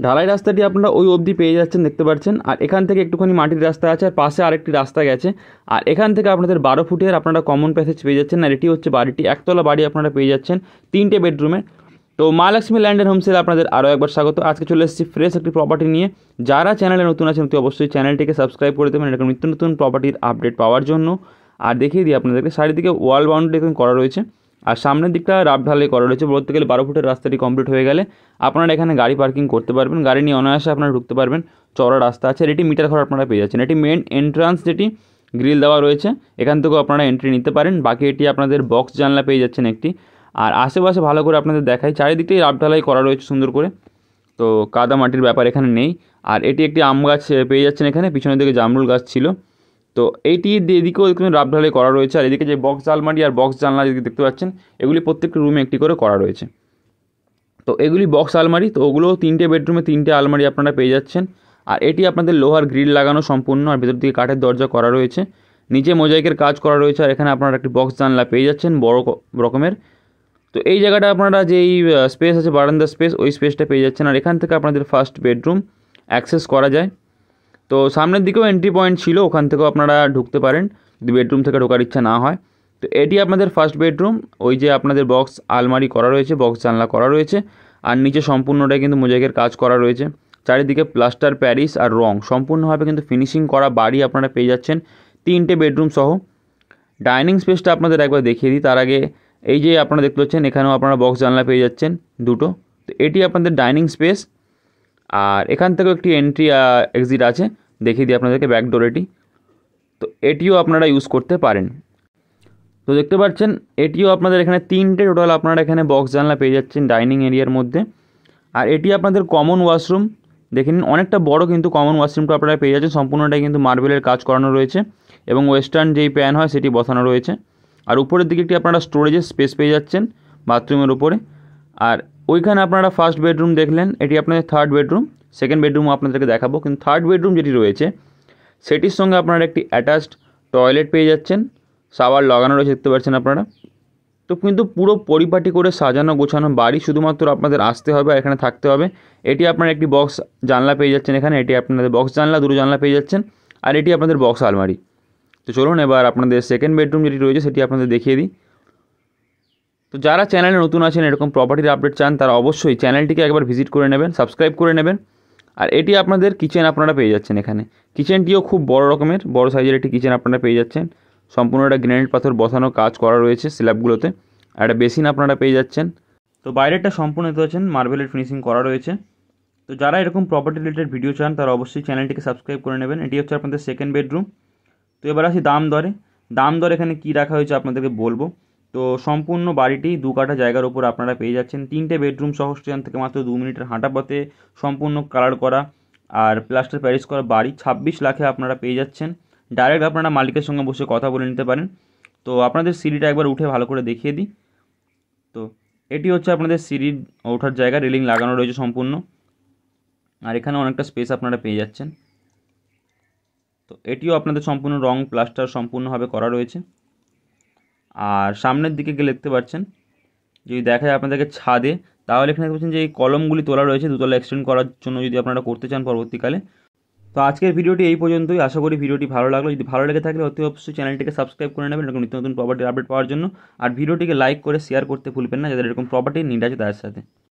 ঢালাই রাস্তাটি আপনারা ওই অবধি পেয়ে যাচ্ছেন, দেখতে পাচ্ছেন। আর এখান থেকে একটুখানি মাটির রাস্তা আছে, আর পাশে আরেকটি রাস্তা গেছে। আর এখান থেকে আপনাদের 12 ফুটের আপনারা কমন প্যাসেজ পেয়ে যাচ্ছেন। আর এটি হচ্ছে বাড়িটি, একতলা বাড়ি আপনারা পেয়ে যাচ্ছেন 3টে বেডরুমে। তো মা লক্ষ্মী ল্যান্ড অ্যান্ড হোমসেলে আপনাদের আরও একবার স্বাগত। আজকে চলে এসেছি ফ্রেশ একটি প্রপার্টি নিয়ে। যারা চ্যানেলে নতুন আছেন অতি অবশ্যই চ্যানেলটিকে সাবস্ক্রাইব করে দেবেন এরকম নিত্য নতুন প্রপার্টির আপডেট পাওয়ার জন্য। আর দেখিয়ে দিই আপনাদেরকে, চারিদিকে ওয়াল বাউন্ডারি এখন করা রয়েছে, আর সামনের দিকটা রাফ ঢালাই করা রয়েছে। বলতে গেলে 12 ফুটের রাস্তাটি কমপ্লিট হয়ে গেলে আপনারা এখানে গাড়ি পার্কিং করতে পারবেন, গাড়ি নিয়ে অনায়াসে আপনারা ঢুকতে পারবেন। চওড়া রাস্তা আছে, আর এটি মিটার ঘর আপনারা পেয়ে যাচ্ছেন। এটি মেন এন্ট্রান্স, যেটি গ্রিল দেওয়া রয়েছে, এখান থেকেও আপনারা এন্ট্রি নিতে পারেন। বাকি এটি আপনাদের বক্স জানলা পেয়ে যাচ্ছেন একটি। আর আশেপাশে ভালো করে আপনাদের দেখাই, চারিদিকটাই রাফ ঢালাই করা রয়েছে সুন্দর করে, তো কাদা মাটির ব্যাপার এখানে নেই। আর এটি একটি আম গাছ পেয়ে যাচ্ছেন এখানে, পিছনের দিকে জামরুল গাছ ছিল। তো এইটি এদিকেও একটু রাফ ঢালাই করা রয়েছে। আর এদিকে যে বক্স আলমারি আর বক্স জানলা যেদিকে দেখতে পাচ্ছেন, এগুলি প্রত্যেকটি রুমে একটি করে করা রয়েছে। তো এগুলি বক্স আলমারি, তো ওগুলোও 3টে বেডরুমে 3টে আলমারি আপনারা পেয়ে যাচ্ছেন। আর এটি আপনাদের লোহার গ্রিল লাগানো সম্পূর্ণ, আর ভেতর দিকে কাঠের দরজা করা রয়েছে, নিচে মোজাইকের কাজ করা রয়েছে। আর এখানে আপনারা একটি বক্স জানলা পেয়ে যাচ্ছেন বড় রকমের। তো এই জায়গাটা আপনারা যেই স্পেস আছে বারান্দা স্পেস, ওই স্পেসটা পেয়ে যাচ্ছেন। আর এখান থেকে আপনাদের ফার্স্ট বেডরুম অ্যাক্সেস করা যায়। তো সামনের দিকেও এন্ট্রি পয়েন্ট ছিল, ওখান থেকেও আপনারা ঢুকতে পারেন যদি বেডরুম থেকে ঢোকার ইচ্ছা না হয়। তো এটি আপনাদের ফার্স্ট বেডরুম, ওই যে আপনাদের বক্স আলমারি করা রয়েছে, বক্স জানলা করা রয়েছে। আর নিচে সম্পূর্ণটাই কিন্তু মোজাইকের কাজ করা রয়েছে, চারিদিকে প্লাস্টার প্যারিস আর রং সম্পূর্ণভাবে কিন্তু ফিনিশিং করা বাড়ি আপনারা পেয়ে যাচ্ছেন 3টে বেডরুম সহ। ডাইনিং স্পেসটা আপনাদের একবার দেখিয়ে দিই তার আগে। এই যে আপনারা দেখতে পাচ্ছেন, এখানেও আপনারা বক্স জানলা পেয়ে যাচ্ছেন দুটো। তো এটি আপনাদের ডাইনিং স্পেস, আর এখান থেকেও একটি এন্ট্রি এক্সিট আছে, দেখিয়ে দিই আপনাদেরকে ব্যাক ডোর এটি। তো এটিও আপনারা ইউজ করতে পারেন। তো দেখতে পাচ্ছেন এটিও আপনাদের এখানে 3টে টোটাল আপনারা এখানে বক্স জানলা পেয়ে যাচ্ছেন ডাইনিং এরিয়ার মধ্যে। আর এটি আপনাদের কমন ওয়াশরুম, দেখে নিন অনেকটা বড়, কিন্তু কমন ওয়াশরুমটা আপনারা পেয়ে যাচ্ছেন। সম্পূর্ণটাই কিন্তু মার্বেলের কাজ করানো রয়েছে, এবং ওয়েস্টার্ন যেই প্যান হয় সেটি বসানো রয়েছে। আর উপরের দিকে একটি আপনারা স্টোরেজের স্পেস পেয়ে যাচ্ছেন বাথরুমের উপরে। আর ওইখানে আপনারা ফার্স্ট বেডরুম দেখলেন, এটি আপনাদের থার্ড বেডরুম। সেকেন্ড বেডরুমও আপনাদেরকে দেখাবো, কিন্তু থার্ড বেডরুম যেটি রয়েছে সেটির সঙ্গে আপনারা একটি অ্যাটাচড টয়লেট পেয়ে যাচ্ছেন, শাওয়ার লাগানো রয়েছে দেখতে পাচ্ছেন আপনারা। তো কিন্তু পুরো পরিপাটি করে সাজানো গোছানো বাড়ি, শুধুমাত্র আপনাদের আসতে হবে আর এখানে থাকতে হবে। এটি আপনারা একটি বক্স জানলা পেয়ে যাচ্ছেন এখানে, এটি আপনাদের বক্স জানলা, দুটো জানলা পেয়ে যাচ্ছেন। আর এটি আপনাদের বক্স আলমারি। তো চলুন এবার আপনাদের সেকেন্ড বেডরুম যেটি রয়েছে সেটি আপনাদের দেখিয়ে দিই। তো যারা চ্যানেলে নতুন আছেন, এরকম প্রপার্টির আপডেট চান, তারা অবশ্যই চ্যানেলটিকে একবার ভিজিট করে নেবেন, সাবস্ক্রাইব করে নেবেন। আর এটি আপনাদের কিচেন আপনারা পেয়ে যাচ্ছেন এখানে। কিচেনটিও খুব বড় রকমের, বড় সাইজের একটি কিচেন আপনারা পেয়ে যাচ্ছেন। সম্পূর্ণ একটা গ্রানাইট পাথর বসানো কাজ করা রয়েছে স্ল্যাবগুলোতে। আর একটা বেসিন আপনারা পেয়ে যাচ্ছেন। তো বাইরেটা সম্পূর্ণ দেখতে পাচ্ছেন মার্বেলের ফিনিশিং করা রয়েছে। তো যারা এরকম প্রপার্টি রিলেটেড ভিডিও চান, তারা অবশ্যই চ্যানেলটিকে সাবস্ক্রাইব করে নেবেন। এটি হচ্ছে আপনাদের সেকেন্ড বেডরুম। তো এবার আসি দাম দরে। দাম দর এখানে কী রাখা হয়েছে আপনাদেরকে বলবো। তো সম্পূর্ণ বাড়িটি 2 কাঠা জায়গার উপর আপনারা পেয়ে যাচ্ছেন। 3টে বেডরুম সহ স্টেশন থেকে মাত্র 2 মিনিটের হাঁটা পথে, সম্পূর্ণ কালার করা আর প্লাস্টার প্যারিস করা বাড়ি 26 লাখে আপনারা পেয়ে যাচ্ছেন। ডাইরেক্ট আপনারা মালিকের সঙ্গে বসে কথা বলে নিতে পারেন। তো আপনাদের সিঁড়িটা একবার উঠে ভালো করে দেখিয়ে দিই। তো এটি হচ্ছে আপনাদের সিঁড়ির ওঠার জায়গা, রেলিং লাগানো রয়েছে সম্পূর্ণ। আর এখানে অনেকটা স্পেস আপনারা পেয়ে যাচ্ছেন। তো এটিও আপনাদের সম্পূর্ণ রং প্লাস্টার সম্পূর্ণভাবে করা রয়েছে। আর সামনের দিকে গেলে দেখতে পাচ্ছেন, যদি দেখা যায় আপনাদেরকে ছাদে, তাহলে এখানে দেখতে পাচ্ছেন যে এই কলমগুলি তোলা রয়েছে দুতলা এক্সটেন্ড করার জন্য, যদি আপনারা করতে চান পরবর্তীকালে। তো আজকের ভিডিওটি এই পর্যন্তই। আশা করি ভিডিওটি ভালো লাগলো। যদি ভালো লেগে থাকলে অতি অবশ্যই চ্যানেলটিকে সাবস্ক্রাইব করে নেবেন এরকম নিত্য নতুন প্রপার্টির আপডেট পাওয়ার জন্য। আর ভিডিওটিকে লাইক করে শেয়ার করতে ভুলবেন না, যাদের এরকম প্রপার্টির নিড আছে তাদের সাথে।